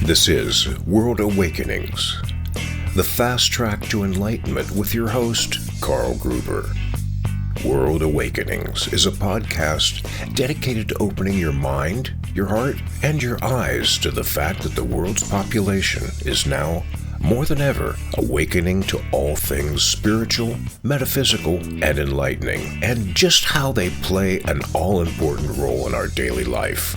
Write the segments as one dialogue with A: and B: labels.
A: This is World Awakenings, the fast track to enlightenment with your host, Carl Gruber. World Awakenings is a podcast dedicated to opening your mind, your heart, and your eyes to the fact that the world's population is now, more than ever, awakening to all things spiritual, metaphysical, and enlightening, and just how they play an all-important role in our daily life.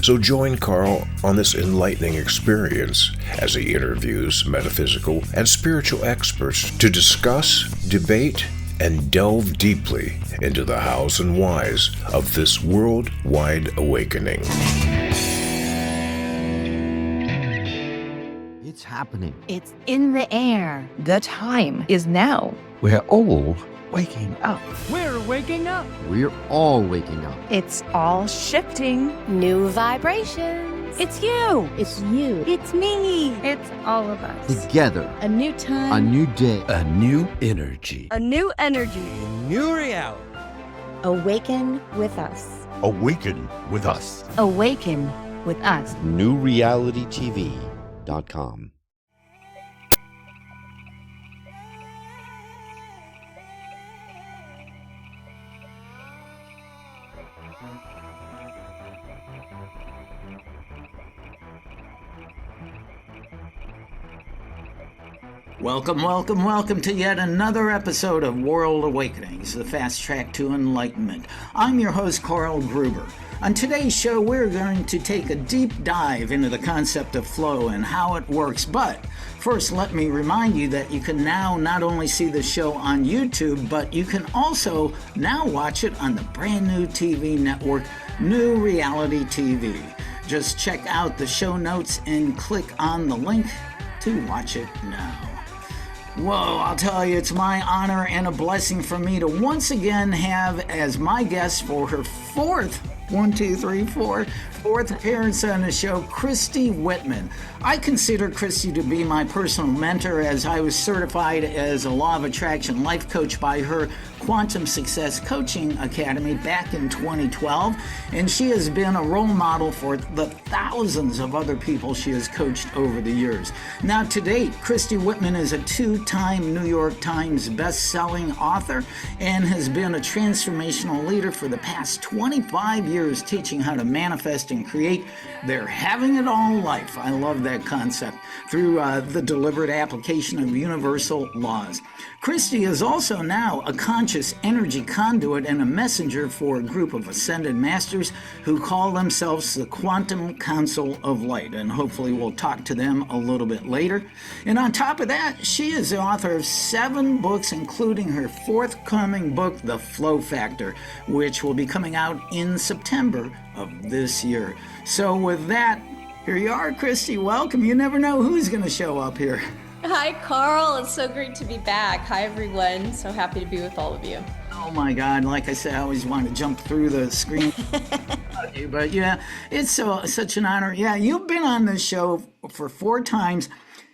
A: So join Carl on this enlightening experience as he interviews metaphysical and spiritual experts to discuss, debate, and delve deeply into the hows and whys of this worldwide awakening.
B: It's happening.
C: It's in the air.
D: The time is now.
B: We're all waking up.
E: We're waking up.
B: We're all waking up.
D: It's all shifting.
C: New vibrations.
D: It's you.
C: It's you.
D: It's me. It's all of us.
B: Together.
C: A new time.
B: A new day.
F: A new energy.
D: A new energy.
E: New reality.
C: Awaken with us.
F: Awaken with us.
C: Awaken with us.
G: NewRealityTV.com.
H: Welcome to yet another episode of World Awakenings, the fast track to enlightenment. I'm your host, Carl Gruber. On today's show, we're going to take a deep dive into the concept of flow and how it works. But first, let me remind you that you can now not only see the show on YouTube, but you can also now watch it on the brand new TV network, New Reality TV. Just check out the show notes and click on the link to watch it now. Whoa, I'll tell you, it's my honor and a blessing for me to once again have as my guest for her fourth appearance on the show, Christy Whitman. I consider Christy to be my personal mentor, as I was certified as a Law of Attraction life coach by her Quantum Success Coaching Academy back in 2012, and she has been a role model for the thousands of other people she has coached over the years. Now, to date, Christy Whitman is a two-time New York Times best-selling author and has been a transformational leader for the past 25 years, teaching how to manifest and create their having it all life. I love that concept, through the deliberate application of universal laws. Christy is also now a conscious energy conduit and a messenger for a group of ascended masters who call themselves the Quantum Council of Light, and hopefully we'll talk to them a little bit later. And on top of that, she is the author of 7 books, including her forthcoming book, The Flow Factor, which will be coming out in September of this year. So with that, here you are, Christy. Welcome. You never know who's going to show up here.
I: Hi, Carl. It's so great to be back. Hi, everyone. So happy to be with all of you.
H: Oh, my God. Like I said, I always want to jump through the screen. But, yeah, it's such an honor. Yeah, you've been on this show for 4 times.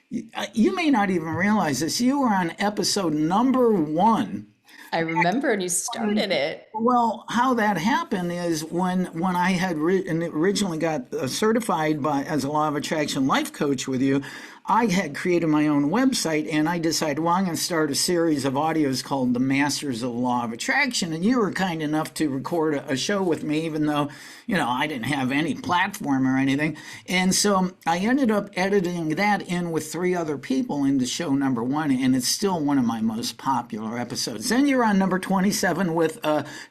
H: You may not even realize this. You were on episode number 1.
I: I remember, and you started it.
H: Well, how that happened is when I had originally got certified as a Law of Attraction life coach with you, I had created my own website, and I decided, well, I'm going to start a series of audios called The Masters of Law of Attraction, and you were kind enough to record a show with me, even though, I didn't have any platform or anything. And so I ended up editing that in with 3 other people into show number 1, and it's still one of my most popular episodes. Then you're on number 27 with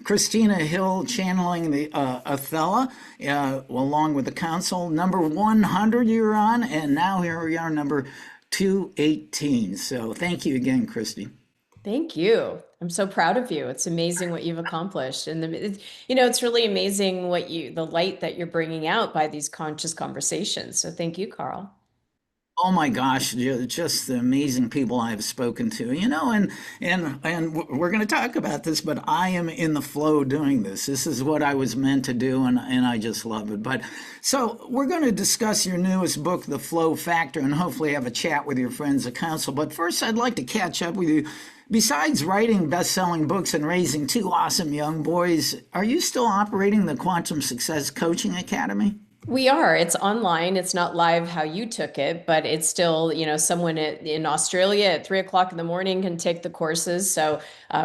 H: Christina Hill channeling the Athela, along with the council. Number 100 you're on, and now here we are, number 218. So thank you again, Christy.
I: Thank you. I'm so proud of you. It's amazing what you've accomplished. And it's really amazing the light that you're bringing out by these conscious conversations. So thank you, Carl.
H: Oh my gosh, just the amazing people I've spoken to, and we're going to talk about this, but I am in the flow doing this. This is what I was meant to do, and I just love it. But so we're going to discuss your newest book, The Flow Factor, and hopefully have a chat with your friends at Council. But first, I'd like to catch up with you. Besides writing best-selling books and raising 2 awesome young boys, are you still operating the Quantum Success Coaching Academy?
I: We are. It's online. It's not live how you took it, but it's still, someone in Australia at 3 o'clock in the morning can take the courses. So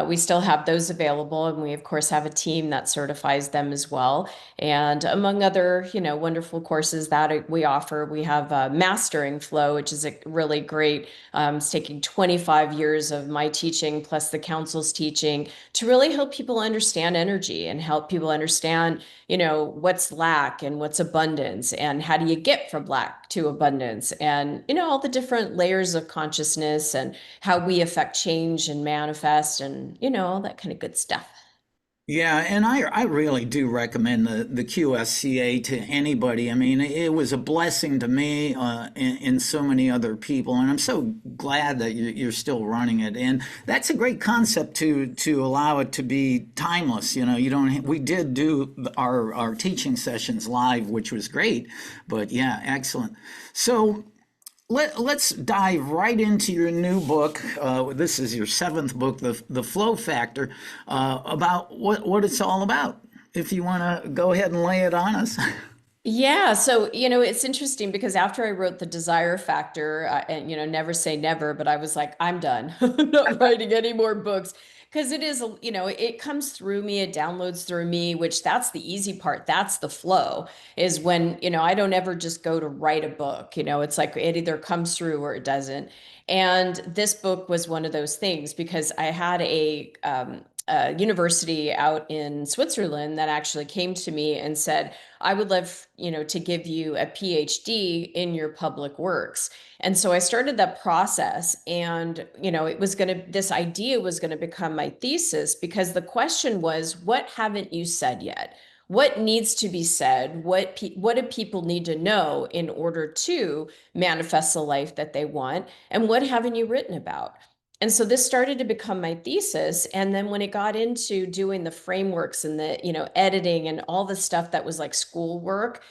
I: we still have those available. And we, of course, have a team that certifies them as well. And among other, wonderful courses that we offer, we have Mastering Flow, which is a really great. It's taking 25 years of my teaching plus the council's teaching to really help people understand energy and help people understand what's lack and what's abundance and how do you get from lack to abundance and, all the different layers of consciousness and how we affect change and manifest and, all that kind of good stuff.
H: Yeah, and I really do recommend the QSCA to anybody. I mean, it was a blessing to me and so many other people, and I'm so glad that you're still running it. And that's a great concept to allow it to be timeless. You don't. We did do our teaching sessions live, which was great. But yeah, excellent. So let's dive right into your new book. This is your seventh book, the Flow Factor, about what it's all about. If you want to go ahead and lay it on us.
I: Yeah, so it's interesting because after I wrote The Desire Factor, and never say never, but I was like, I'm done. I'm not writing any more books because it is, it comes through me, it downloads through me, which that's the easy part. That's the flow is when, I don't ever just go to write a book. It's like it either comes through or it doesn't. And this book was one of those things because I had a university out in Switzerland that actually came to me and said, I would love, to give you a PhD in your public works. And so I started that process and, this idea was going to become my thesis because the question was, what haven't you said yet? What needs to be said? What do people need to know in order to manifest the life that they want? And what haven't you written about? And so this started to become my thesis. And then when it got into doing the frameworks and the, editing and all the stuff that was like schoolwork,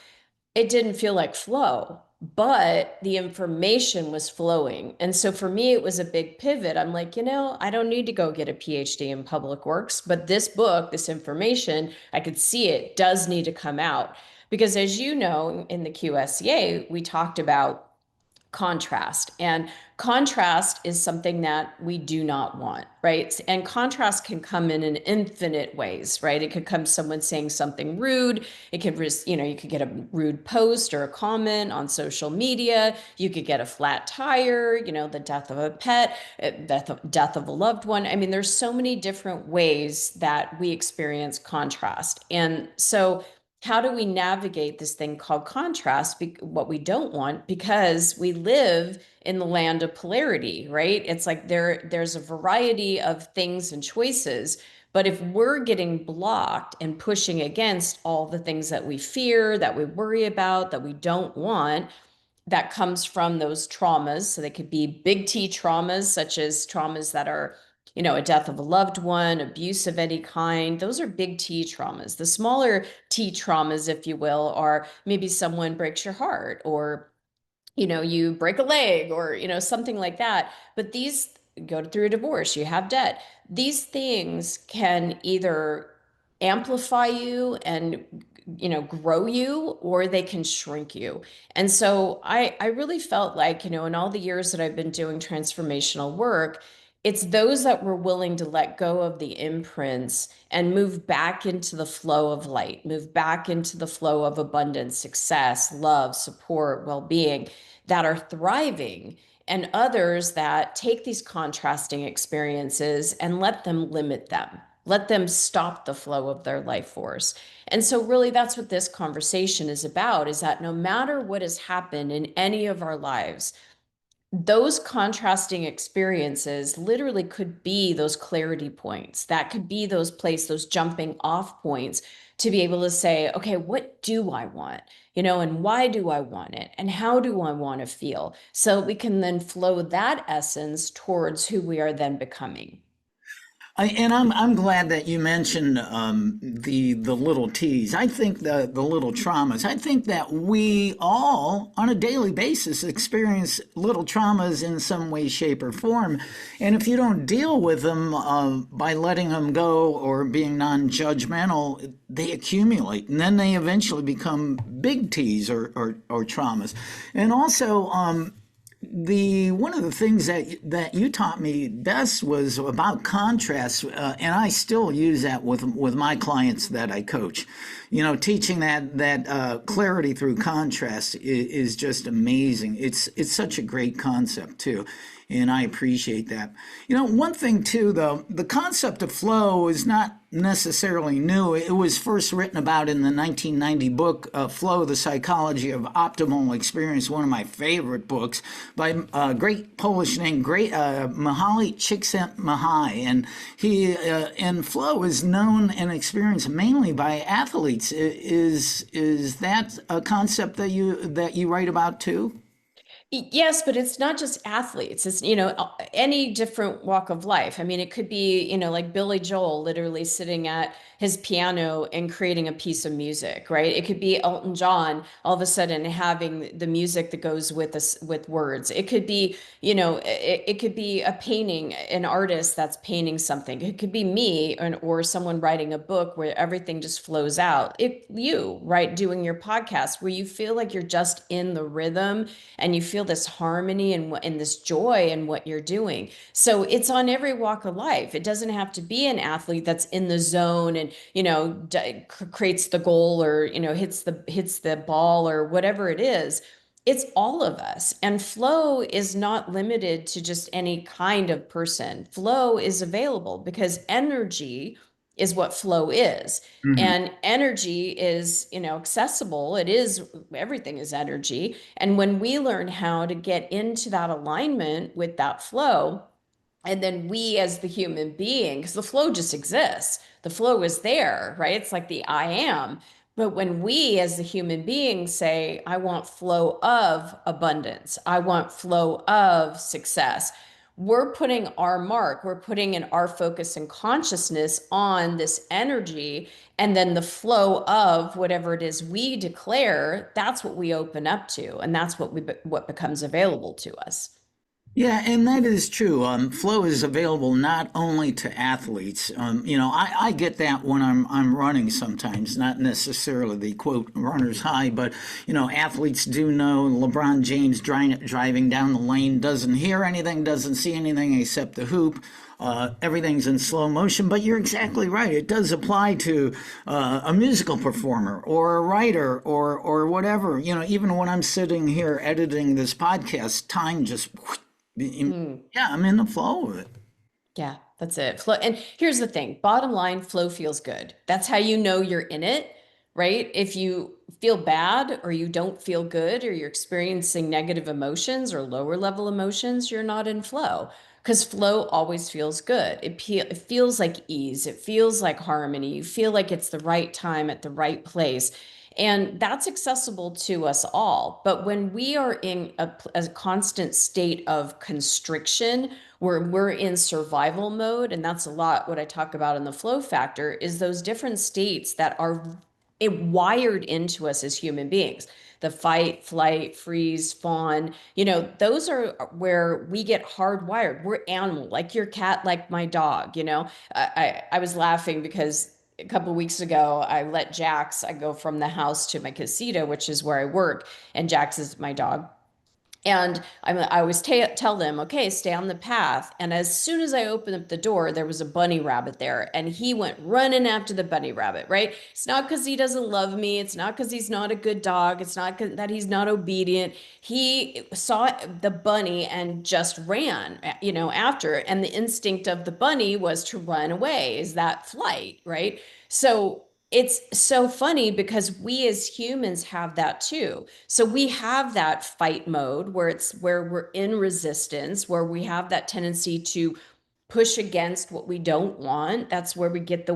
I: it didn't feel like flow, but the information was flowing. And so for me, it was a big pivot. I'm like, I don't need to go get a PhD in public works, but this book, this information, I could see it does need to come out. Because as you know, in the QSCA, we talked about contrast. And contrast is something that we do not want, right? And contrast can come in infinite ways, right? It could come someone saying something rude. It could, you could get a rude post or a comment on social media. You could get a flat tire, the death of a pet, death of a loved one. I mean, there's so many different ways that we experience contrast. And so how do we navigate this thing called contrast, what we don't want, because we live in the land of polarity, right? It's like there's a variety of things and choices, but if we're getting blocked and pushing against all the things that we fear, that we worry about, that we don't want, that comes from those traumas. So they could be big T traumas, such as traumas that are, a death of a loved one, abuse of any kind. Those are big T traumas. The smaller T traumas, if you will, are maybe someone breaks your heart or, you break a leg or, something like that. But these go through a divorce, you have debt. These things can either amplify you and grow you, or they can shrink you. And so I really felt like, in all the years that I've been doing transformational work, it's those that were willing to let go of the imprints and move back into the flow of light, move back into the flow of abundance, success, love, support, well-being, that are thriving, and others that take these contrasting experiences and let them limit them, let them stop the flow of their life force. And so really that's what this conversation is about, is that no matter what has happened in any of our lives, those contrasting experiences literally could be those clarity points. That could be those jumping off points to be able to say, okay, what do I want? And why do I want it? And how do I want to feel? So we can then flow that essence towards who we are then becoming.
H: I'm glad that you mentioned the little T's. I think the little traumas. I think that we all on a daily basis experience little traumas in some way, shape, or form, and if you don't deal with them by letting them go or being non-judgmental, they accumulate, and then they eventually become big T's or traumas. And also, the one of the things that you taught me best was about contrast, and I still use that with my clients that I coach. You know, teaching that clarity through contrast is just amazing. It's such a great concept too, and I appreciate that. You know, one thing too, though, the concept of flow is not necessarily new. It was first written about in the 1990 book, Flow, The Psychology of Optimal Experience, one of my favorite books by a great Polish named Mihaly Csikszentmihalyi. And and flow is known and experienced mainly by athletes. Is that a concept that you write about too?
I: Yes, but it's not just athletes. It's, any different walk of life. I mean, it could be, like Billy Joel literally sitting at his piano and creating a piece of music, right? It could be Elton John all of a sudden having the music that goes with us with words. It could be, it could be a painting, an artist that's painting something. It could be me or someone writing a book where everything just flows out. If you, right, doing your podcast where you feel like you're just in the rhythm and you feel this harmony and this joy in what you're doing. So it's on every walk of life. It doesn't have to be an athlete that's in the zone and, creates the goal or, hits the ball or whatever it is. It's all of us. And flow is not limited to just any kind of person. Flow is available because energy is what flow is.
H: Mhm.
I: And energy is, accessible. It is, everything is energy. And when we learn how to get into that alignment with that flow, and then we as the human being, because the flow just exists, the flow is there, right? It's like the I am. But when we as the human being say, I want flow of abundance, I want flow of success, we're putting our mark, we're putting in our focus and consciousness on this energy. And then the flow of whatever it is we declare, that's what we open up to. And that's what becomes available to us.
H: Yeah, and that is true. Flow is available not only to athletes. I get that when I'm running sometimes, not necessarily the quote runner's high, but athletes do know LeBron James driving down the lane doesn't hear anything, doesn't see anything except the hoop. Everything's in slow motion, but you're exactly right. It does apply to a musical performer or a writer or whatever. Even when I'm sitting here editing this podcast, time just yeah, I'm in the flow of it.
I: Yeah, that's it. Flow. And here's the thing, bottom line, flow feels good. That's how you know you're in it, right? If you feel bad or you don't feel good or you're experiencing negative emotions or lower level emotions, you're not in flow because flow always feels good. It feels like ease. It feels like harmony. You feel like it's the right time at the right place. And that's accessible to us all. But when we are in a constant state of constriction, where we're in survival mode, and that's a lot what I talk about in the flow factor, is those different states that are wired into us as human beings. The fight, flight, freeze, fawn, those are where we get hardwired. We're animal, like your cat, like my dog, I was laughing because a couple of weeks ago, I go from the house to my casita, which is where I work, and Jax is my dog. And I always tell them, okay, stay on the path. And as soon as I opened up the door, there was a bunny rabbit there. And he went running after the bunny rabbit, right? It's not because he doesn't love me. It's not because he's not a good dog. It's not that he's not obedient. He saw the bunny and just ran, after. And the instinct of the bunny was to run away, is that flight, right? So it's so funny because we as humans have that too. So we have that fight mode where we're in resistance, where we have that tendency to push against what we don't want. That's where we get the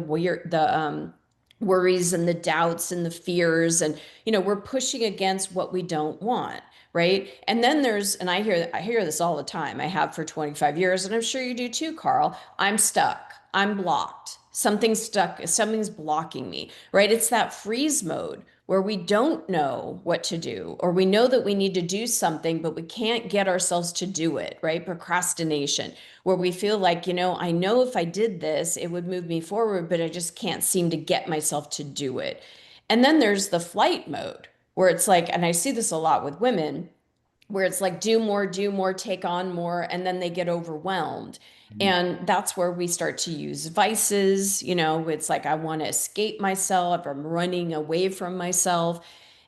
I: worries and the doubts and the fears, and we're pushing against what we don't want, right? And then and I hear this all the time. I have for 25 years, and I'm sure you do too, Carl. I'm stuck. I'm blocked. Something's stuck, something's blocking me, right? It's that freeze mode where we don't know what to do, or we know that we need to do something, but we can't get ourselves to do it, right? Procrastination, where we feel like, I know if I did this, it would move me forward, but I just can't seem to get myself to do it. And then there's the flight mode, where it's like, and I see this a lot with women, where it's like do more, take on more, and then they get overwhelmed. And that's where we start to use vices. It's like, I want to escape myself, I'm running away from myself.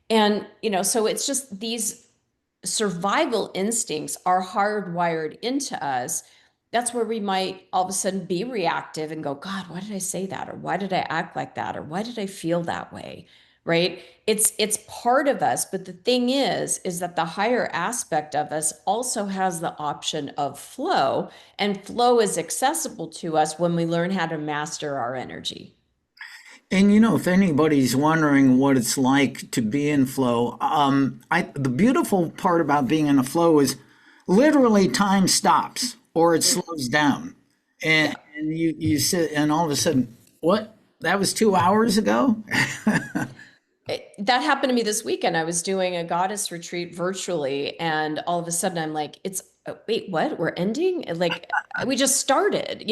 I: And, so it's just these survival instincts are hardwired into us. That's where we might all of a sudden be reactive and go, God, why did I say that? Or why did I act like that? Or why did I feel that way? Right? It's part of us, but the thing is that the higher aspect of us also has the option of flow, and flow is accessible to us when we learn how to master our energy.
H: And if anybody's wondering what it's like to be in flow, the beautiful part about being in a flow is literally time stops or it slows down, and you sit, and all of a sudden, what? That was 2 hours ago.
I: That happened to me this weekend. I was doing a goddess retreat virtually, and all of a sudden I'm like, wait, what? We're ending? Like, we just started.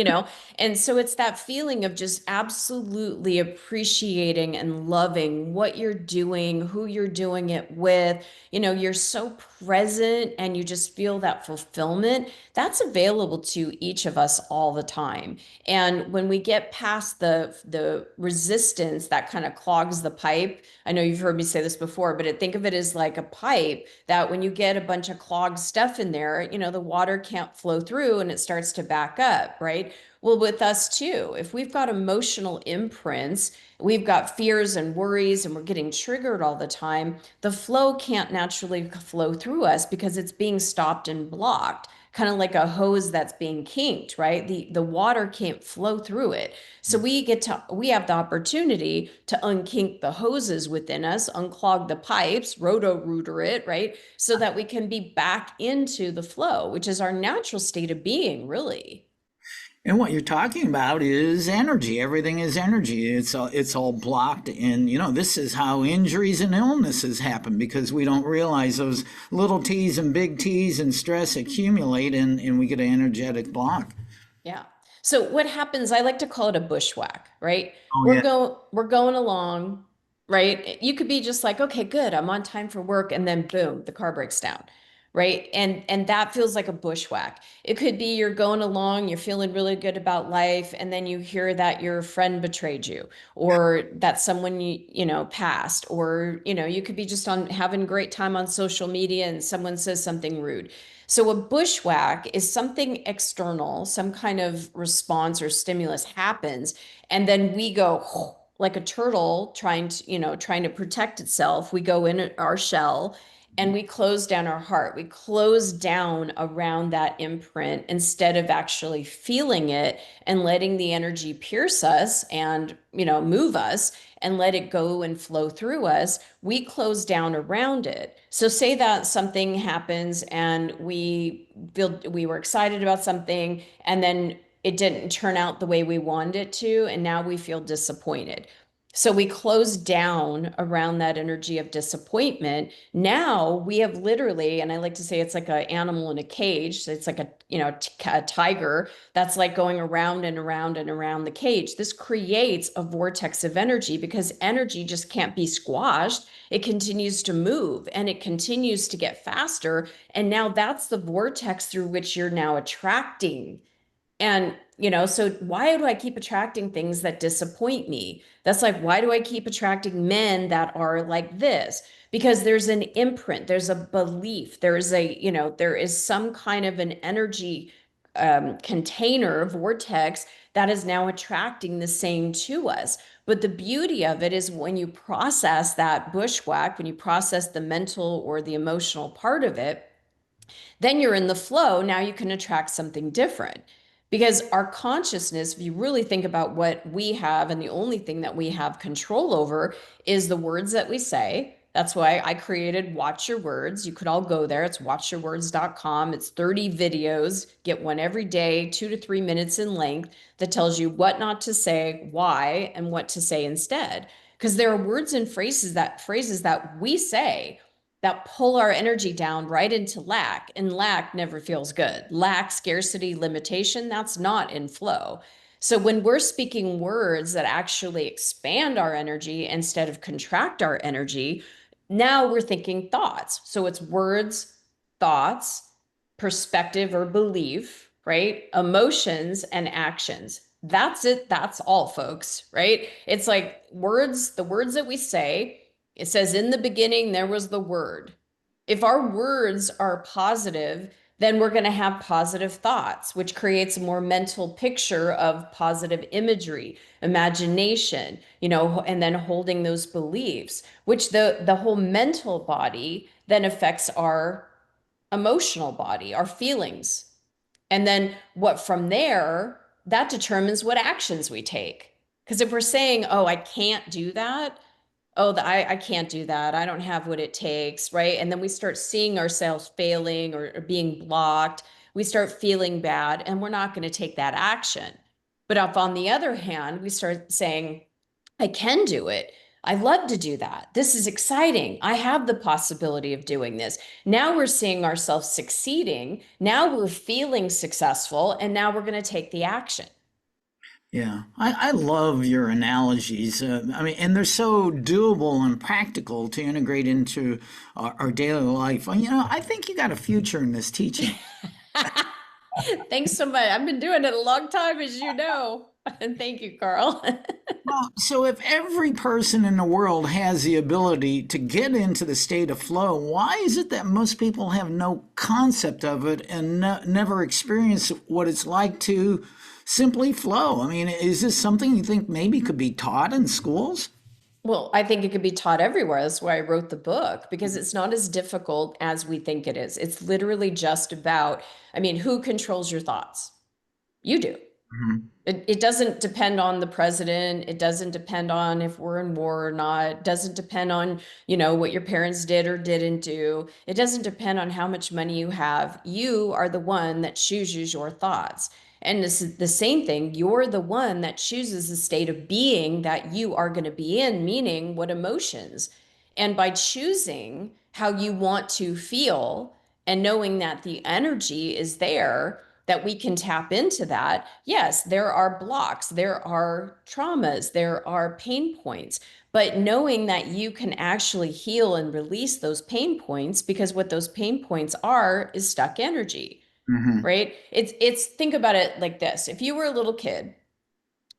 I: And so it's that feeling of just absolutely appreciating and loving what you're doing, who you're doing it with. You're so present and you just feel that fulfillment. That's available to each of us all the time. And when we get past the resistance that kind of clogs the pipe, I know you've heard me say this before, but think of it as like a pipe that when you get a bunch of clogged stuff in there, the water can't flow through and it starts to back up, right? Well, with us too, if we've got emotional imprints, we've got fears and worries, and we're getting triggered all the time, the flow can't naturally flow through us because it's being stopped and blocked, kind of like a hose that's being kinked, right? The water can't flow through it. So we have the opportunity to unkink the hoses within us, unclog the pipes, roto-rooter it, right? So that we can be back into the flow, which is our natural state of being, really.
H: And what you're talking about is energy. Everything is energy. It's all blocked, and this is how injuries and illnesses happen, because we don't realize those little T's and big T's and stress accumulate, and we get an energetic block.
I: Yeah. So what happens, I like to call it a bushwhack, right?
H: Oh
I: We're
H: yeah.
I: going along, right? You could be just like, okay, good, I'm on time for work, and then boom, the car breaks down, right? And that feels like a bushwhack. It could be you're going along, you're feeling really good about life, and then you hear that your friend betrayed you, or that someone passed, or you could be just on having a great time on social media and someone says something rude. So a bushwhack is something external, some kind of response or stimulus happens, and then we go like a turtle trying to protect itself. We go in our shell and we close down our heart. We close down around that imprint instead of actually feeling it and letting the energy pierce us and, move us and let it go and flow through us. We close down around it. So say that something happens and we were excited about something, and then it didn't turn out the way we wanted it to, and now we feel disappointed. So we close down around that energy of disappointment. Now we have literally, and I like to say it's like an animal in a cage. So it's like a tiger that's like going around and around and around the cage. This creates a vortex of energy because energy just can't be squashed. It continues to move and it continues to get faster. And now that's the vortex through which you're now attracting. And, so why do I keep attracting things that disappoint me? That's like, why do I keep attracting men that are like this? Because there's an imprint, there's a belief, there is some kind of an energy container, vortex that is now attracting the same to us. But the beauty of it is when you process that bushwhack, when you process the mental or the emotional part of it, then you're in the flow. Now you can attract something different. Because our consciousness, if you really think about what we have, and the only thing that we have control over is the words that we say, That's why I created Watch Your Words. You could all go there. It's watchyourwords.com. It's 30 videos. Get one every day, 2 to 3 minutes in length, that tells you what not to say, why, and what to say instead. Because there are words and phrases that we say that pull our energy down right into lack, and lack never feels good. Lack, scarcity, limitation, that's not in flow. So when we're speaking words that actually expand our energy instead of contract our energy, now we're thinking thoughts. So it's words, thoughts, perspective or belief, right? Emotions and actions. That's it. That's all, folks, right? It's like words, the words that we say. It says, in the beginning, there was the word. If our words are positive, then we're going to have positive thoughts, which creates a more mental picture of positive imagery, imagination, and then holding those beliefs, which the whole mental body then affects our emotional body, our feelings. And then what from there, that determines what actions we take. Because if we're saying, oh, I can't do that, oh, I can't do that, I don't have what it takes, right? And then we start seeing ourselves failing or being blocked. We start feeling bad, and we're not going to take that action. But if on the other hand, we start saying, I can do it. I love to do that. This is exciting. I have the possibility of doing this. Now we're seeing ourselves succeeding. Now we're feeling successful, and now we're going to take the action.
H: Yeah, I love your analogies. I mean, and they're so doable and practical to integrate into our daily life. I think you got a future in this teaching.
I: Thanks so much. I've been doing it a long time, as you know. And thank you, Carl.
H: Well, so if every person in the world has the ability to get into the state of flow, why is it that most people have no concept of it and never experience what it's like to simply flow? I mean, is this something you think maybe could be taught in schools?
I: Well, I think it could be taught everywhere. That's why I wrote the book, because it's not as difficult as we think it is. It's literally just about, who controls your thoughts? You do.
H: Mhm.
I: It doesn't depend on the president. It doesn't depend on if we're in war or not. It doesn't depend on, what your parents did or didn't do. It doesn't depend on how much money you have. You are the one that chooses your thoughts. And this is the same thing. You're the one that chooses the state of being that you are going to be in, meaning what emotions. And by choosing how you want to feel and knowing that the energy is there, that we can tap into that. Yes, there are blocks, there are traumas, there are pain points, but knowing that you can actually heal and release those pain points, because what those pain points are is stuck energy,
H: Mhm.
I: right? It's think about it like this. If you were a little kid,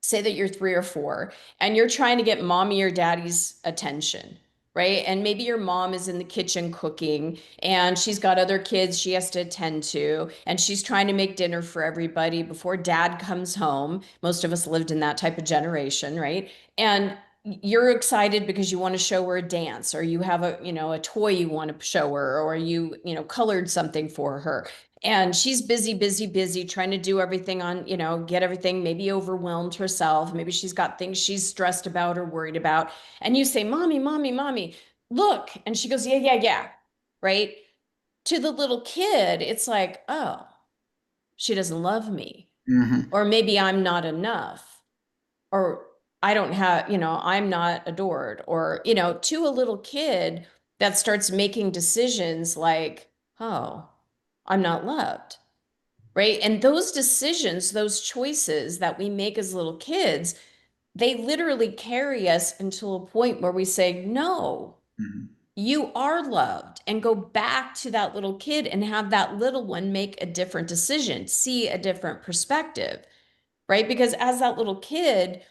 I: say that you're 3 or 4, and you're trying to get mommy or daddy's attention, right? And maybe your mom is in the kitchen cooking, and she's got other kids she has to attend to, and she's trying to make dinner for everybody before dad comes home. Most of us lived in that type of generation, right? And you're excited because you want to show her a dance, or you have a toy you want to show her, or you colored something for her, and she's busy, busy, busy trying to do everything on, get everything, maybe overwhelmed herself. Maybe she's got things she's stressed about or worried about. And you say, mommy, mommy, mommy, look. And she goes, yeah, yeah, yeah. Right. To the little kid, it's like, oh, she doesn't love me.
H: Mhm.
I: Or maybe I'm not enough. Or I don't have, I'm not adored. Or, to a little kid that starts making decisions like, oh, I'm not loved. Right. And those decisions, those choices that we make as little kids, they literally carry us until a point where we say, no,
H: Mhm.
I: you are loved, and go back to that little kid and have that little one make a different decision, see a different perspective. Right. Because as that little kid,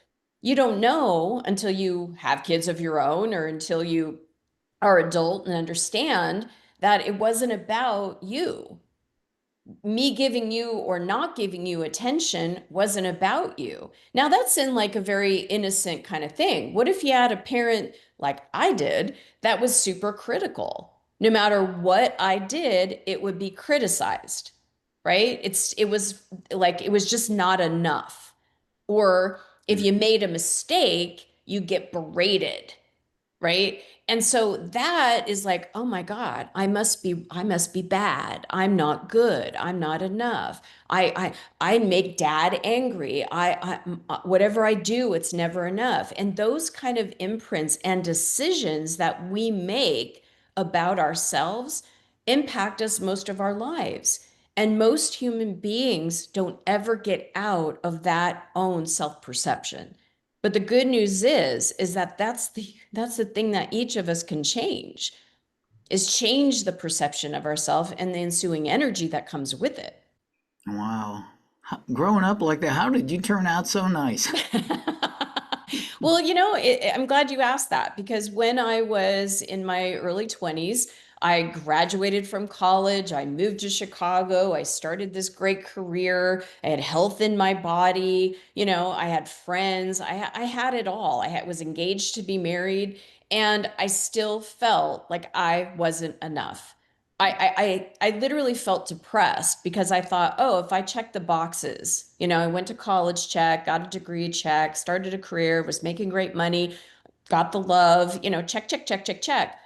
I: you don't know until you have kids of your own, or until you are adult and understand that it wasn't about you. Me giving you or not giving you attention wasn't about you. Now, that's in like a very innocent kind of thing. What if you had a parent like I did that was super critical? No matter what I did, it would be criticized, right? It was just not enough. Or if you made a mistake, you get berated, right? And so that is like, oh my God, I must be bad. I'm not good. I'm not enough. I make dad angry. Whatever I do, it's never enough. And those kind of imprints and decisions that we make about ourselves impact us most of our lives. And most human beings don't ever get out of that own self-perception. But the good news is that that's the thing that each of us can change, is change the perception of ourselves and the ensuing energy that comes with it.
H: Wow. Growing up like that, how did you turn out so nice?
I: Well, I'm glad you asked that, because when I was in my early 20s, I graduated from college. I moved to Chicago. I started this great career. I had health in my body. I had friends. I had it all. Was engaged to be married, and I still felt like I wasn't enough. I literally felt depressed because I thought, oh, if I check the boxes, I went to college, check, got a degree, check, started a career, was making great money, got the love, check, check, check, check, check.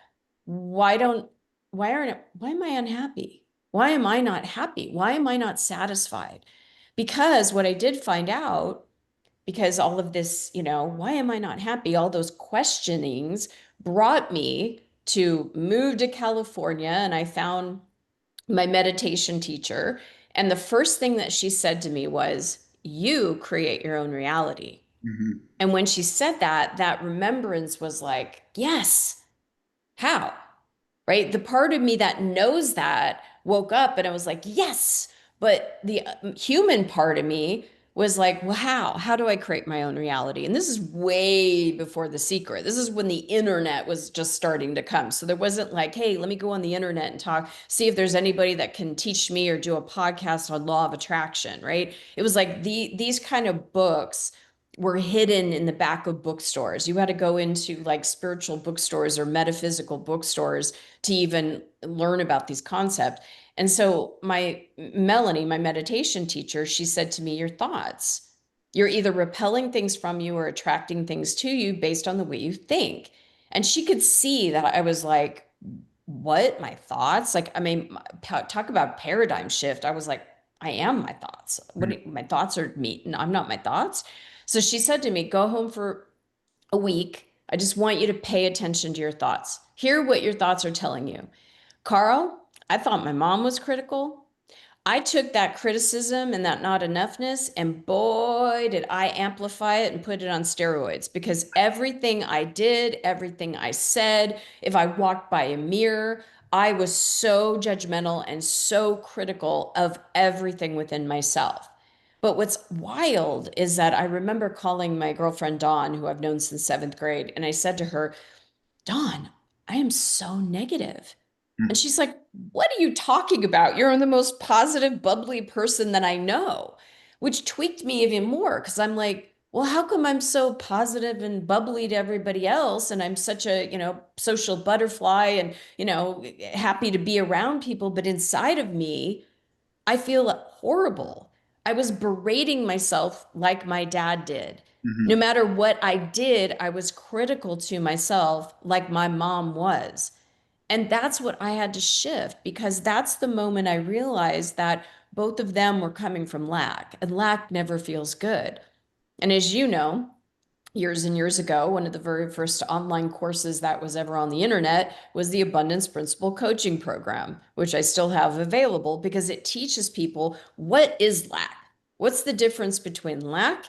I: Why don't, why am I unhappy? Why am I not happy? Why am I not satisfied? Because what I did find out, because all of this, why am I not happy? All those questionings brought me to move to California, and I found my meditation teacher. And the first thing that she said to me was, you create your own reality.
H: Mhm.
I: And when she said that, that remembrance was like, yes, how? Right? The part of me that knows that woke up and I was like, yes. But the human part of me was like, well, how? How do I create my own reality? And this is way before The Secret. This is when the internet was just starting to come. So there wasn't like, hey, let me go on the internet and talk, see if there's anybody that can teach me or do a podcast on law of attraction, right? It was like these kind of books were hidden in the back of bookstores. You had to go into like spiritual bookstores or metaphysical bookstores to even learn about these concepts. And so Melanie, my meditation teacher, she said to me, your thoughts, you're either repelling things from you or attracting things to you based on the way you think. And she could see that I was like, what? My thoughts? Like, I mean, talk about paradigm shift. I was like, I am my thoughts. My thoughts are me. No, I'm not my thoughts. So she said to me, go home for a week. I just want you to pay attention to your thoughts. Hear what your thoughts are telling you. Carl, I thought my mom was critical. I took that criticism and that not enoughness, and boy, did I amplify it and put it on steroids, because everything I did, everything I said, if I walked by a mirror, I was so judgmental and so critical of everything within myself. But what's wild is that I remember calling my girlfriend Dawn, who I've known since seventh grade, and I said to her, Dawn, I am so negative. And she's like, what are you talking about? You're the most positive, bubbly person that I know, which tweaked me even more, because I'm like, well, how come I'm so positive and bubbly to everybody else? And I'm such a, social butterfly and, happy to be around people. But inside of me, I feel horrible. I was berating myself like my dad did. No matter what I did, I was critical to myself like my mom was. And that's what I had to shift, because that's the moment I realized that both of them were coming from lack, and lack never feels good. And as you know, years and years ago, one of the very first online courses that was ever on the internet was the Abundance Principle coaching program, which I still have available, because it teaches people what is lack. What's the difference between lack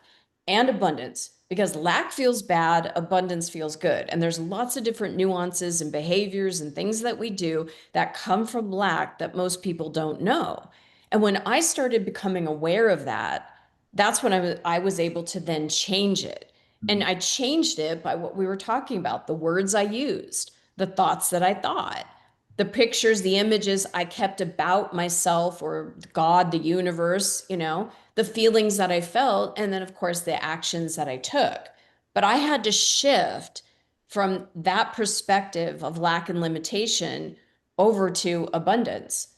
I: and abundance? Because lack feels bad, abundance feels good. And there's lots of different nuances and behaviors and things that we do that come from lack that most people don't know. And when I started becoming aware of that, that's when I was able to then change it. And I changed it by what we were talking about, the words I used, the thoughts that I thought, the pictures, the images I kept about myself or God, the universe, the feelings that I felt, and then, of course, the actions that I took. But I had to shift from that perspective of lack and limitation over to abundance.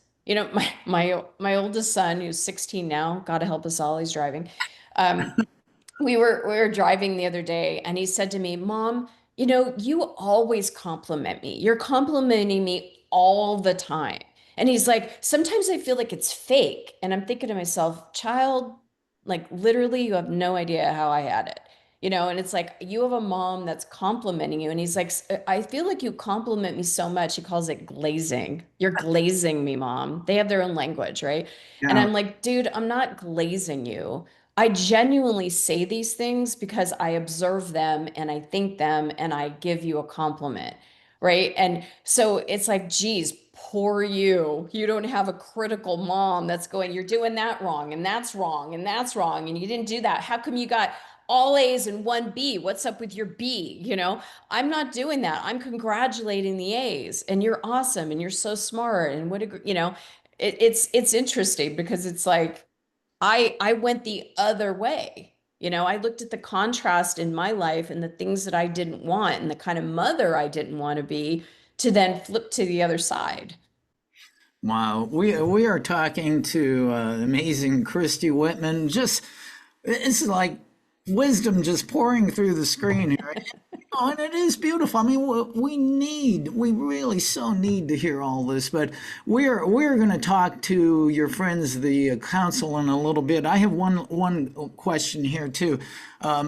I: My oldest son, who's 16 now, God to help us all, he's driving. We were driving the other day, and he said to me, Mom, you always compliment me. You're complimenting me all the time. And he's like, sometimes I feel like it's fake. And I'm thinking to myself, child, like literally, you have no idea how I had it. And it's like, you have a mom that's complimenting you. And he's like, I feel like you compliment me so much. He calls it glazing. You're glazing me, mom. They have their own language, right? And
H: Yeah.
I: I'm like, dude, I'm not glazing you. I genuinely say these things because I observe them and I think them and I give you a compliment, right? And so it's like, geez, poor you. You don't have a critical mom that's going, you're doing that wrong and that's wrong and that's wrong. And you didn't do that. How come you got all A's and one B? What's up with your B? I'm not doing that. I'm congratulating the A's and you're awesome and you're so smart. And it's interesting because it's like, I went the other way. I looked at the contrast in my life and the things that I didn't want and the kind of mother I didn't want to be to then flip to the other side.
H: Wow, we are talking to amazing Christy Whitman. Just it's like wisdom just pouring through the screen here. And it is beautiful. I mean, we really so need to hear all this. But we're going to talk to your friends, the council, in a little bit. I have one question here too.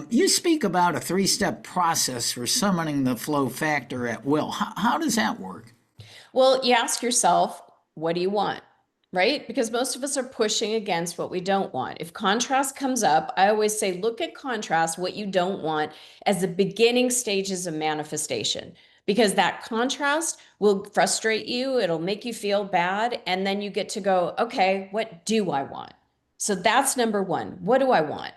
H: You speak about a 3-step process for summoning the flow factor at will. How does that work?
I: Well, you ask yourself, what do you want? Right? Because most of us are pushing against what we don't want. If contrast comes up, I always say, look at contrast, what you don't want, as the beginning stages of manifestation. Because that contrast will frustrate you, it'll make you feel bad, and then you get to go, okay, what do I want? So that's number one. What do I want?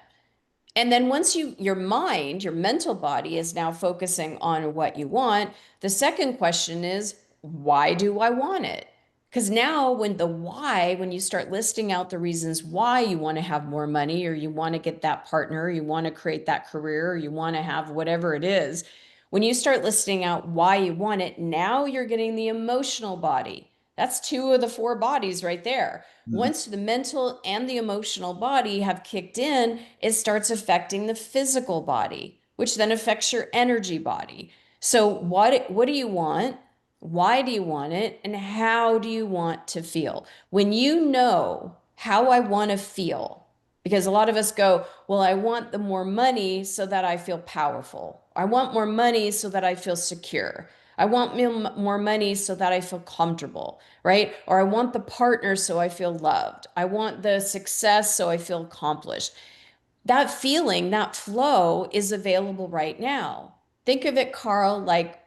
I: And then once your mind, your mental body is now focusing on what you want, the second question is, why do I want it? Because now when you start listing out the reasons why you want to have more money or you want to get that partner, or you want to create that career, or you want to have whatever it is, when you start listing out why you want it, now you're getting the emotional body. That's 2 of the 4 bodies right there. Once the mental and the emotional body have kicked in, it starts affecting the physical body, which then affects your energy body. So what do you want? Why do you want it? And how do you want to feel? When you know how I want to feel, because a lot of us go, well, I want the more money so that I feel powerful. I want more money so that I feel secure. I want more money so that I feel comfortable, right? Or I want the partner so I feel loved. I want the success so I feel accomplished. That feeling, that flow is available right now. Think of it, Carl, like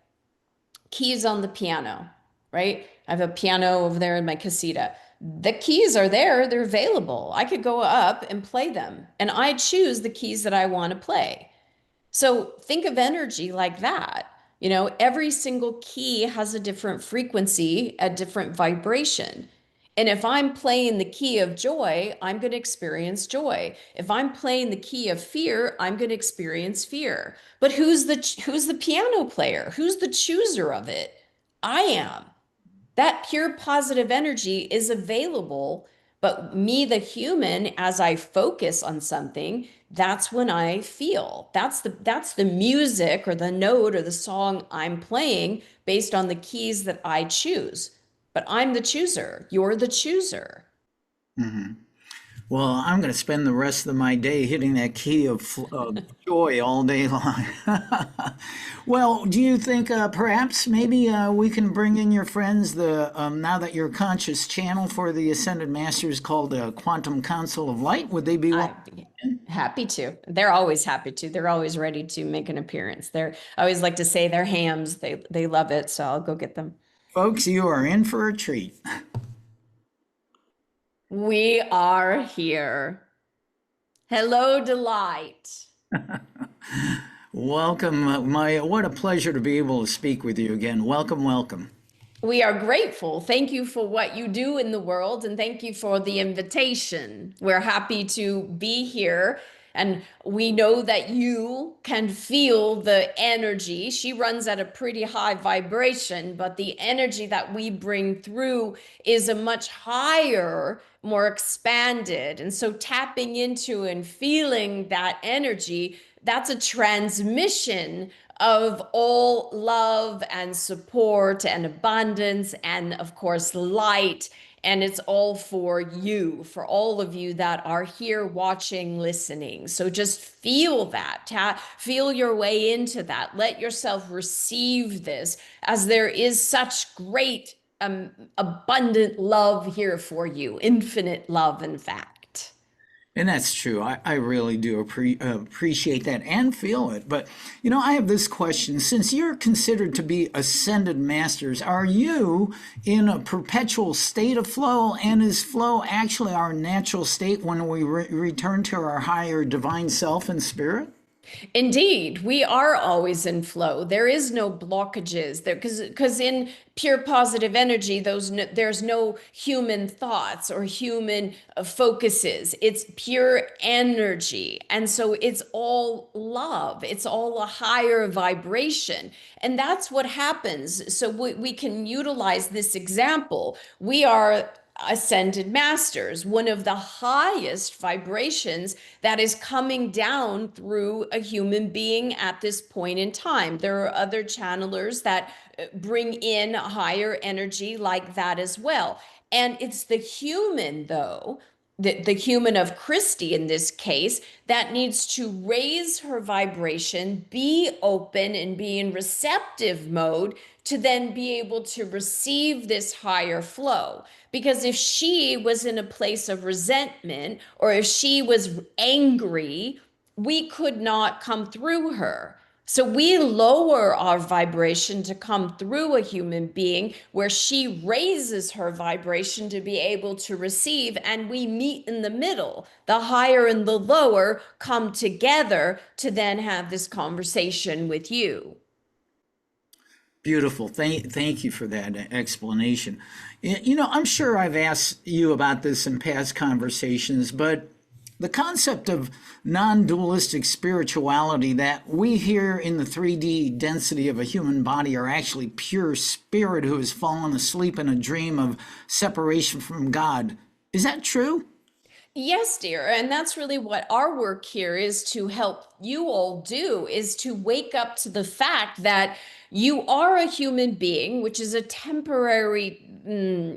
I: keys on the piano, right? I have a piano over there in my casita. The keys are there, they're available. I could go up and play them, and I choose the keys that I want to play. So think of energy like that. Every single key has a different frequency, a different vibration. And if I'm playing the key of joy, I'm going to experience joy. If I'm playing the key of fear, I'm going to experience fear. But who's the piano player? Who's the chooser of it? I am. That pure positive energy is available, but me, the human, as I focus on something, that's when I feel. That's the music or the note or the song I'm playing based on the keys that I choose. But I'm the chooser. You're the chooser.
H: Well, I'm going to spend the rest of my day hitting that key of joy all day long. Well, do you think perhaps maybe we can bring in your friends, the now that you're a conscious channel for the Ascended Masters called the Quantum Council of Light? Would they be
I: Happy to. They're always happy to. They're always ready to make an appearance. I always like to say they're hams. They love it, so I'll go get them.
H: Folks, you are in for a treat.
I: We are here. Hello, Delight.
H: Welcome, what a pleasure to be able to speak with you again. Welcome, welcome.
I: We are grateful. Thank you for what you do in the world, and thank you for the invitation. We're happy to be here, and we know that you can feel the energy. She runs at a pretty high vibration, but the energy that we bring through is a much higher, more expanded. And so tapping into and feeling that energy, that's a transmission of all love and support and abundance and, of course, light. And it's all for you, for all of you that are here watching, listening. So just feel that, feel your way into that. Let yourself receive this, as there is such great, abundant love here for you, infinite love, in fact.
H: And that's true. I really do appreciate that and feel it. But, I have this question. Since you're considered to be ascended masters, are you in a perpetual state of flow? And is flow actually our natural state when we return to our higher divine self and spirit?
I: Indeed, we are always in flow. There is no blockages there, because in pure positive energy, there's no human thoughts or human focuses. It's pure energy, and so it's all love. It's all a higher vibration, and that's what happens. So we can utilize this example. We are ascended masters, one of the highest vibrations that is coming down through a human being at this point in time. There are other channelers that bring in higher energy like that as well. And it's the human, though, the human of Christy in this case, that needs to raise her vibration, be open and be in receptive mode to then be able to receive this higher flow. Because if she was in a place of resentment, or if she was angry, we could not come through her. So we lower our vibration to come through a human being, where she raises her vibration to be able to receive, and we meet in the middle. The higher and the lower come together to then have this conversation with you.
H: Beautiful. Thank you for that explanation. I'm sure I've asked you about this in past conversations, but the concept of non-dualistic spirituality that we hear in the 3D density of a human body are actually pure spirit who has fallen asleep in a dream of separation from God. Is that true?
I: Yes, dear. And that's really what our work here is to help you all do, is to wake up to the fact that you are a human being, which is a temporary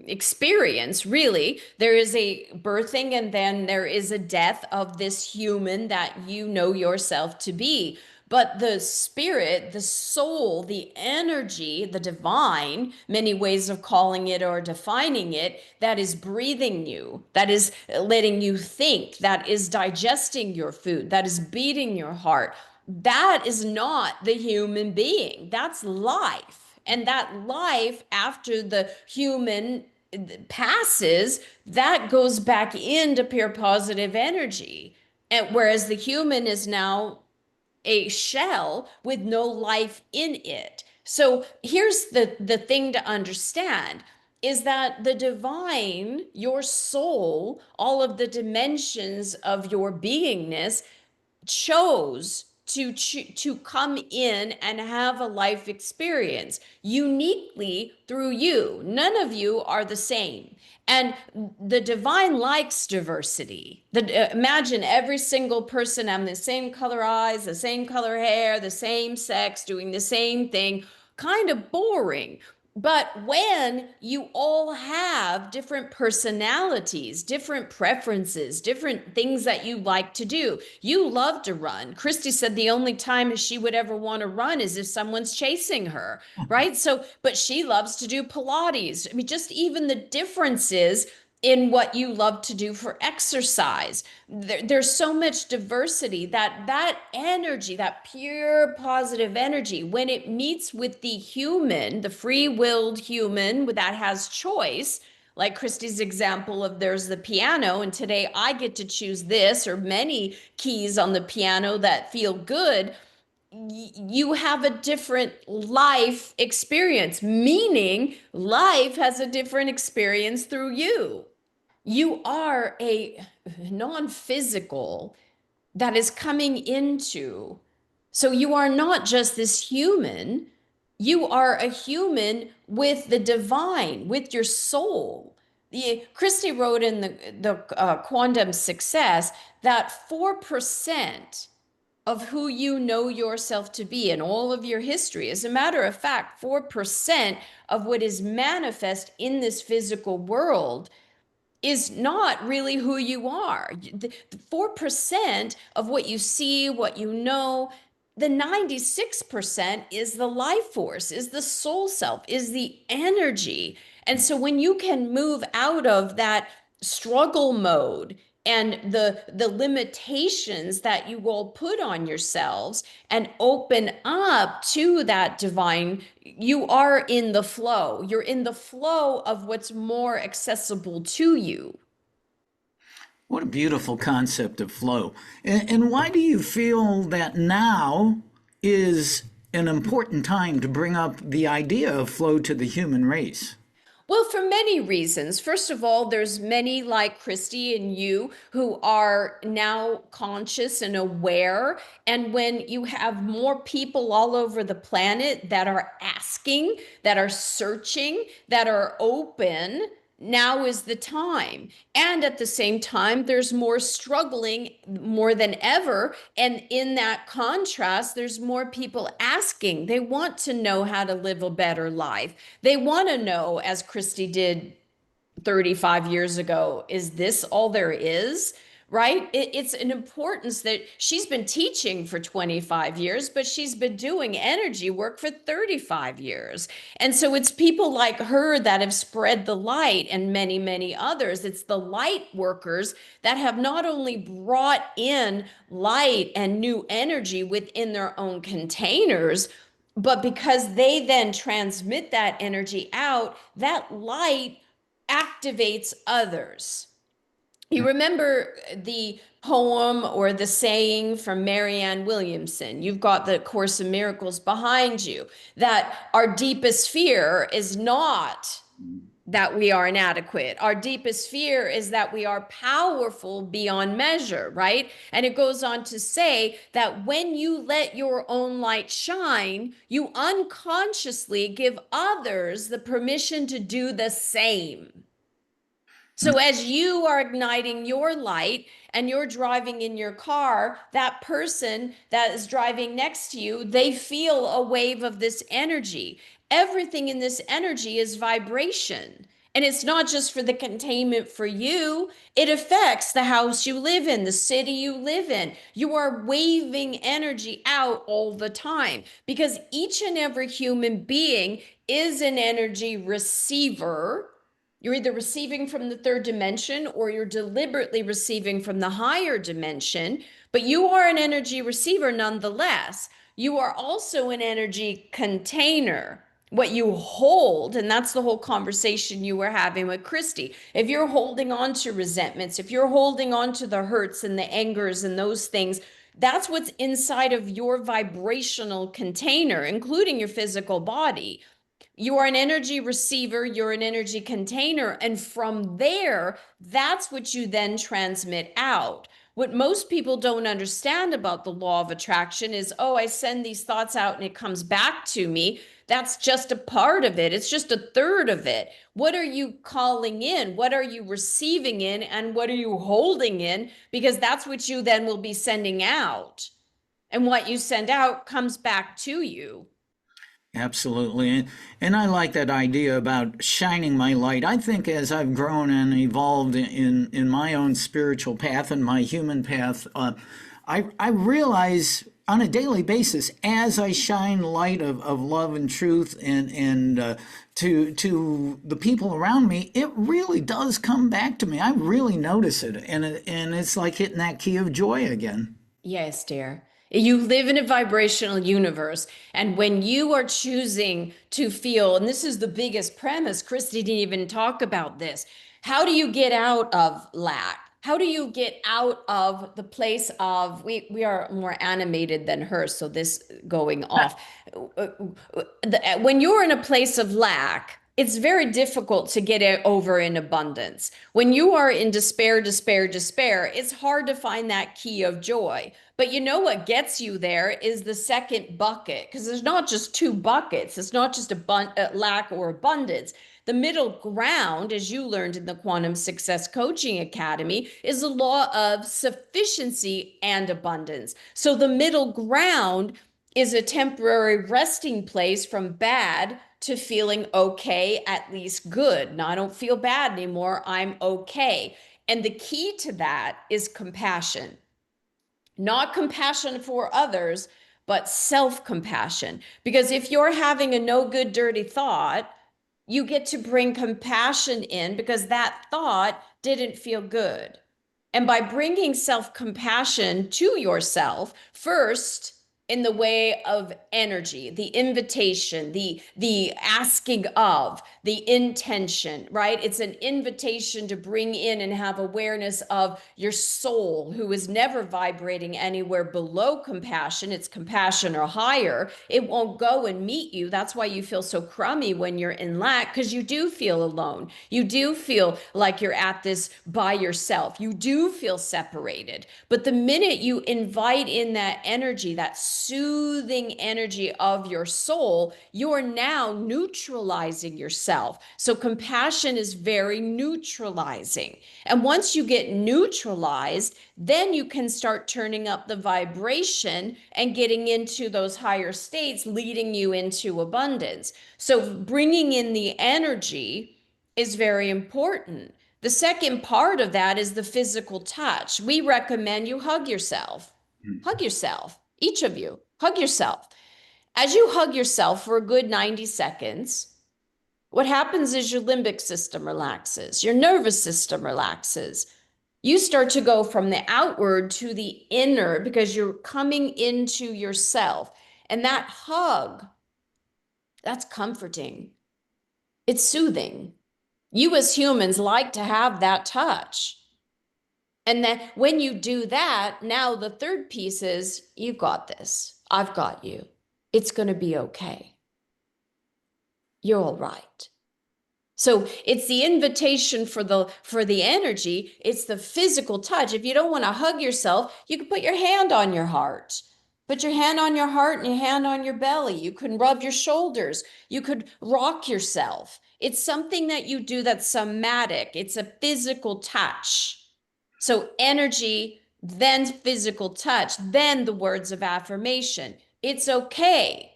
I: experience, really. There is a birthing and then there is a death of this human that you know yourself to be. But the spirit, the soul, the energy, the divine, many ways of calling it or defining it, that is breathing you, that is letting you think, that is digesting your food, that is beating your heart, that is not the human being. That's life. And that life, after the human passes, that goes back into pure positive energy. And whereas the human is now a shell with no life in it. So here's the thing to understand, is that the divine, your soul, all of the dimensions of your beingness chose to come in and have a life experience uniquely through you. None of you are the same. And the divine likes diversity. Imagine every single person having the same color eyes, the same color hair, the same sex, doing the same thing. Kind of boring. But when you all have different personalities, different preferences, different things that you like to do, you love to run. Christy said the only time she would ever want to run is if someone's chasing her, right? So, but she loves to do Pilates. I mean, just even the differences in what you love to do for exercise. There's so much diversity that energy, that pure positive energy, when it meets with the human, the free-willed human that has choice, like Christy's example of there's the piano, and today I get to choose this or many keys on the piano that feel good. You have a different life experience, meaning life has a different experience through you. You are a non-physical that is coming into. So you are not just this human, you are a human with the divine, with your soul. Christy wrote in the Quantum Success that 4% of who you know yourself to be and all of your history. As a matter of fact, 4% of what is manifest in this physical world is not really who you are. The 4% of what you see, what you know, the 96% is the life force, is the soul self, is the energy. And so when you can move out of that struggle mode and the limitations that you all put on yourselves and open up to that divine, you are in the flow. You're in the flow of what's more accessible to you.
H: What a beautiful concept of flow. And why do you feel that now is an important time to bring up the idea of flow to the human race?
I: Well, for many reasons. First of all, there's many like Christy and you who are now conscious and aware. And when you have more people all over the planet that are asking, that are searching, that are open, now is the time. And at the same time, there's more struggling more than ever. And in that contrast, there's more people asking. They want to know how to live a better life. They want to know, as Christy did 35 years ago, is this all there is? Right? It's an importance that she's been teaching for 25 years, but she's been doing energy work for 35 years. And so it's people like her that have spread the light and many, many others. It's the light workers that have not only brought in light and new energy within their own containers, but because they then transmit that energy out, that light activates others. You remember the poem or the saying from Marianne Williamson? You've got the Course in Miracles behind you, that our deepest fear is not that we are inadequate. Our deepest fear is that we are powerful beyond measure, right? And it goes on to say that when you let your own light shine, you unconsciously give others the permission to do the same. So as you are igniting your light and you're driving in your car, that person that is driving next to you, they feel a wave of this energy. Everything in this energy is vibration. And it's not just for the containment for you, it affects the house you live in, the city you live in. You are waving energy out all the time because each and every human being is an energy receiver. You're either receiving from the third dimension or you're deliberately receiving from the higher dimension, but you are an energy receiver nonetheless. You are also an energy container. What you hold, and that's the whole conversation you were having with Christy. If you're holding on to resentments, if you're holding on to the hurts and the angers and those things, that's what's inside of your vibrational container, including your physical body. You are an energy receiver, you're an energy container, and from there, that's what you then transmit out. What most people don't understand about the law of attraction is, oh, I send these thoughts out and it comes back to me. That's just a part of it. It's just a third of it. What are you calling in? What are you receiving in? And what are you holding in? Because that's what you then will be sending out. And what you send out comes back to you.
H: Absolutely. And I like that idea about shining my light. I think as I've grown and evolved in my own spiritual path and my human path, I realize on a daily basis as I shine light of love and truth and to the people around me, it really does come back to me. I really notice it. And it's like hitting that key of joy again.
I: Yes, dear. You live in a vibrational universe. And when you are choosing to feel, and this is the biggest premise, Christy didn't even talk about this. How do you get out of lack? How do you get out of the place of, we are more animated than her, so this going off. When you're in a place of lack, it's very difficult to get it over in abundance. When you are in despair, despair, despair, it's hard to find that key of joy. But you know what gets you there is the second bucket, because there's not just two buckets. It's not just a lack or abundance. The middle ground, as you learned in the Quantum Success Coaching Academy, is the law of sufficiency and abundance. So the middle ground is a temporary resting place from bad to feeling okay, at least good. Now, I don't feel bad anymore. I'm okay. And the key to that is compassion. Not compassion for others, but self-compassion. Because if you're having a no good, dirty thought, you get to bring compassion in because that thought didn't feel good. And by bringing self-compassion to yourself, first, in the way of energy, the invitation, the asking of, the intention, right? It's an invitation to bring in and have awareness of your soul, who is never vibrating anywhere below compassion. It's compassion or higher. It won't go and meet you. That's why you feel so crummy when you're in lack, because you do feel alone. You do feel like you're at this by yourself. You do feel separated. But the minute you invite in that energy, that soothing energy of your soul, you're now neutralizing yourself. So compassion is very neutralizing. And once you get neutralized, then you can start turning up the vibration and getting into those higher states, leading you into abundance. So bringing in the energy is very important. The second part of that is the physical touch. We recommend you hug yourself. Hug yourself. Each of you, hug yourself. As you hug yourself for a good 90 seconds, what happens is your limbic system relaxes, your nervous system relaxes. You start to go from the outward to the inner because you're coming into yourself. And that hug, that's comforting. It's soothing. You as humans like to have that touch. And then when you do that, now the third piece is, you got this. I've got you. It's going to be okay. You're all right. So it's the invitation for the energy. It's the physical touch. If you don't want to hug yourself, you can put your hand on your heart. Put your hand on your heart and your hand on your belly. You can rub your shoulders. You could rock yourself. It's something that you do that's somatic. It's a physical touch. So energy, then physical touch, then the words of affirmation. It's okay.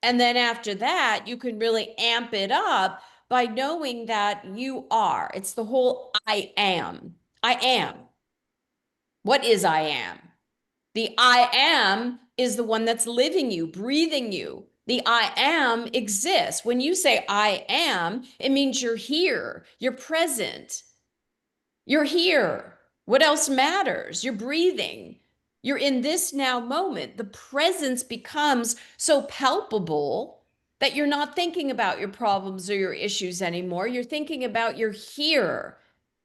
I: And then after that, you can really amp it up by knowing that you are. It's the whole I am. I am. What is I am? The I am is the one that's living you, breathing you. The I am exists. When you say I am, it means you're here, you're present, you're here. What else matters? You're breathing. You're in this now moment. The presence becomes so palpable that you're not thinking about your problems or your issues anymore. You're thinking about you're here.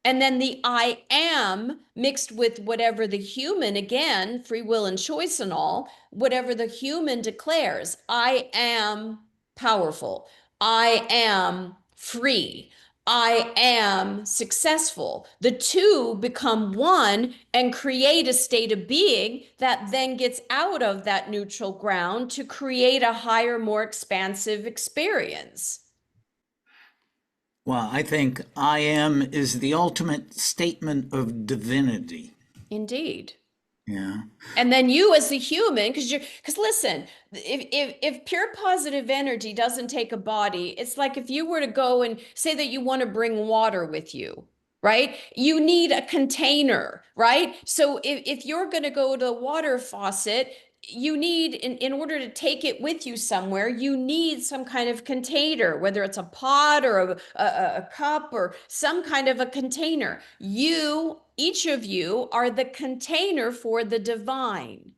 I: And then the I am mixed with whatever the human, again, free will and choice and all, whatever the human declares. I am powerful. I am free. I am successful. The two become one and create a state of being that then gets out of that neutral ground to create a higher, more expansive experience.
H: Well, I think I am is the ultimate statement of divinity.
I: Indeed.
H: Yeah.
I: And then you as a human, because listen, if pure positive energy doesn't take a body, it's like if you were to go and say that you want to bring water with you, right? You need a container, right? So if you're going to go to the water faucet, you need, in order to take it with you somewhere, you need some kind of container, whether it's a pot or a cup or some kind of a container. Each of you are the container for the divine.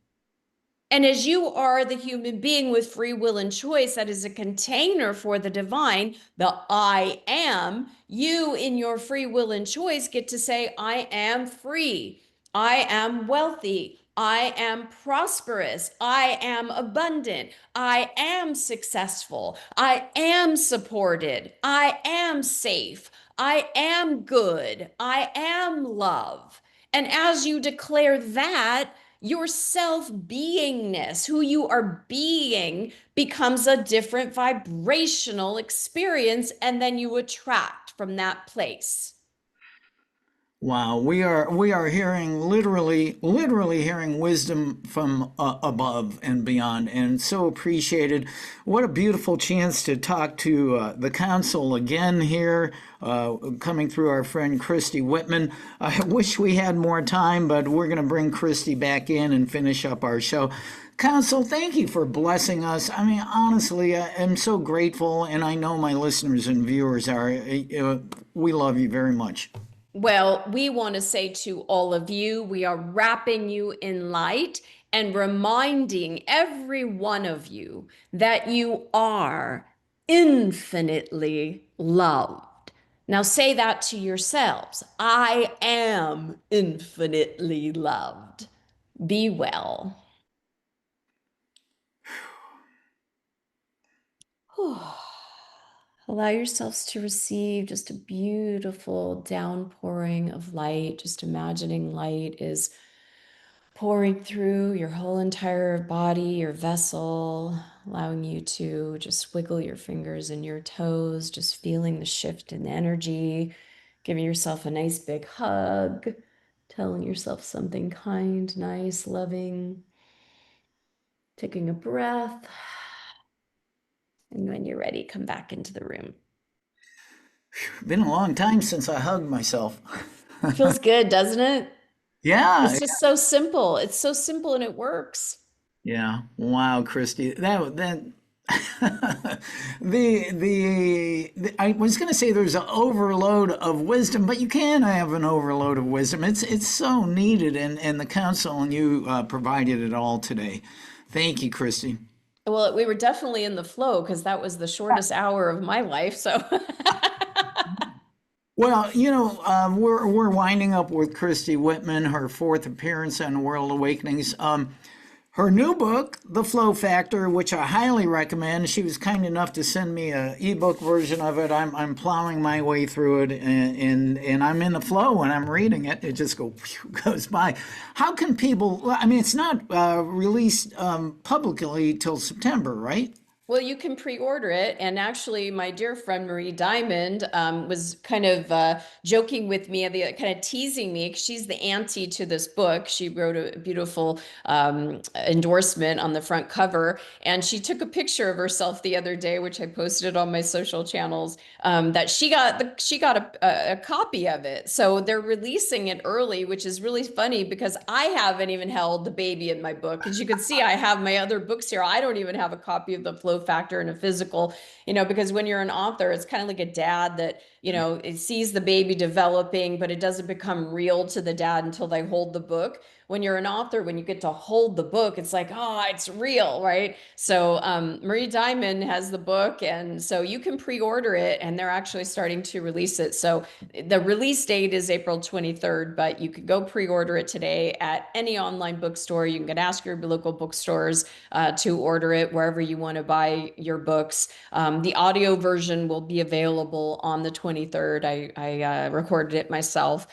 I: And as you are the human being with free will and choice that is a container for the divine, the I am, you in your free will and choice get to say, I am free. I am wealthy. I am prosperous. I am abundant. I am successful. I am supported. I am safe. I am good. I am love. And as you declare that, your self beingness, who you are being, becomes a different vibrational experience. And then you attract from that place.
H: Wow, we are hearing literally hearing wisdom from above and beyond, and so appreciated. What a beautiful chance to talk to the council again here, coming through our friend Christy Whitman. I wish we had more time, but we're going to bring Christy back in and finish up our show. Council, thank you for blessing us. I mean, honestly, I am so grateful, and I know my listeners and viewers are. We love you very much.
I: Well, we want to say to all of you, we are wrapping you in light and reminding every one of you that you are infinitely loved. Now say that to yourselves. I am infinitely loved. Be well. Allow yourselves to receive just a beautiful downpouring of light. Just imagining light is pouring through your whole entire body, your vessel, allowing you to just wiggle your fingers and your toes, just feeling the shift in energy, giving yourself a nice big hug, telling yourself something kind, nice, loving, taking a breath. And when you're ready, come back into the room.
H: Been a long time since I hugged myself.
I: Feels good, doesn't it?
H: Yeah.
I: It's just so simple. It's so simple and it works.
H: Yeah. Wow, Christy. That I was going to say there's an overload of wisdom, but you can have an overload of wisdom. It's so needed, and the council and you provided it all today. Thank you, Christy.
I: Well, we were definitely in the flow because that was the shortest hour of my life. So
H: Well, we're winding up with Christy Whitman, her fourth appearance on World Awakenings. Her new book, The Flow Factor, which I highly recommend. She was kind enough to send me an ebook version of it. I'm plowing my way through it, and I'm in the flow when I'm reading it. It just goes by. How can people? I mean, it's not released publicly till September, right?
I: well, you can pre-order it. And actually, my dear friend Marie Diamond was kind of joking with me, kind of teasing me, because she's the auntie to this book. She wrote a beautiful endorsement on the front cover. And she took a picture of herself the other day, which I posted on my social channels, that she got a copy of it. So they're releasing it early, which is really funny because I haven't even held the baby in my book. As you can see, I have my other books here. I don't even have a copy of The Flow Factor in a physical, because when you're an author, it's kind of like a dad that, it sees the baby developing, but it doesn't become real to the dad until they hold the book. When you're an author, when you get to hold the book, it's like, oh, it's real, right? So Marie Diamond has the book, and so you can pre-order it, and they're actually starting to release it. So the release date is April 23rd, but you could go pre-order it today at any online bookstore. You can ask your local bookstores to order it wherever you want to buy your books. The audio version will be available on the 23rd. I recorded it myself.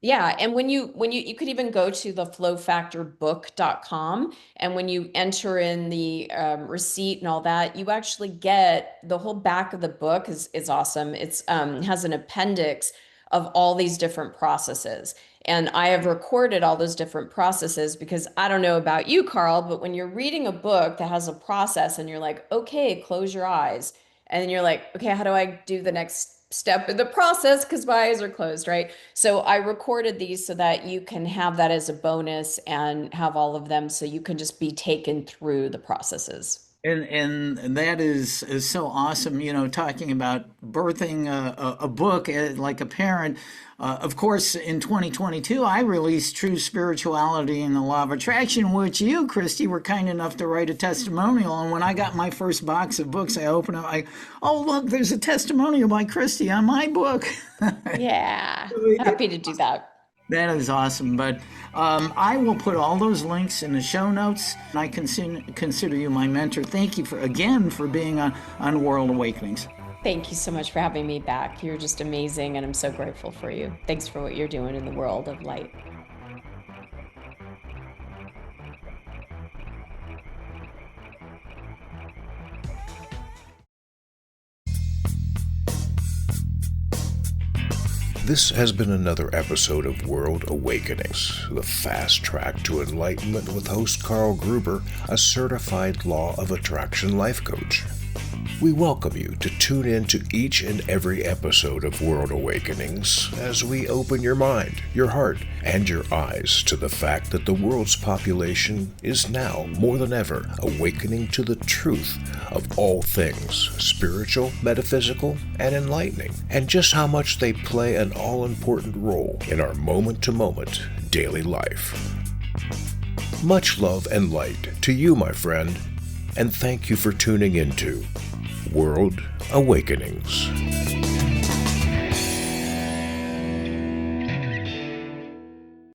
I: Yeah, and when you could even go to the flowfactorbook.com, and when you enter in the receipt and all that, you actually get the whole back of the book is awesome. It's has an appendix of all these different processes. And I have recorded all those different processes because I don't know about you, Carl, but when you're reading a book that has a process and you're like, okay, close your eyes. And then you're like, okay, how do I do the next step in the process because my eyes are closed, right? So I recorded these so that you can have that as a bonus and have all of them so you can just be taken through the processes.
H: And that is so awesome, talking about birthing a book like a parent. Of course, in 2022, I released True Spirituality and the Law of Attraction, which you, Christy, were kind enough to write a testimonial. And when I got my first box of books, I opened it, oh, look, there's a testimonial by Christy on my book.
I: Yeah, happy to do that.
H: That is awesome. But I will put all those links in the show notes. I consider you my mentor. Thank you again for being on World Awakenings.
I: Thank you so much for having me back. You're just amazing, and I'm so grateful for you. Thanks for what you're doing in the world of light.
A: This has been another episode of World Awakenings, the fast track to enlightenment with host Carl Gruber, a certified law of attraction life coach. We welcome you to tune in to each and every episode of World Awakenings as we open your mind, your heart, and your eyes to the fact that the world's population is now, more than ever, awakening to the truth of all things spiritual, metaphysical, and enlightening, and just how much they play an all-important role in our moment-to-moment daily life. Much love and light to you, my friend, and thank you for tuning into World Awakenings.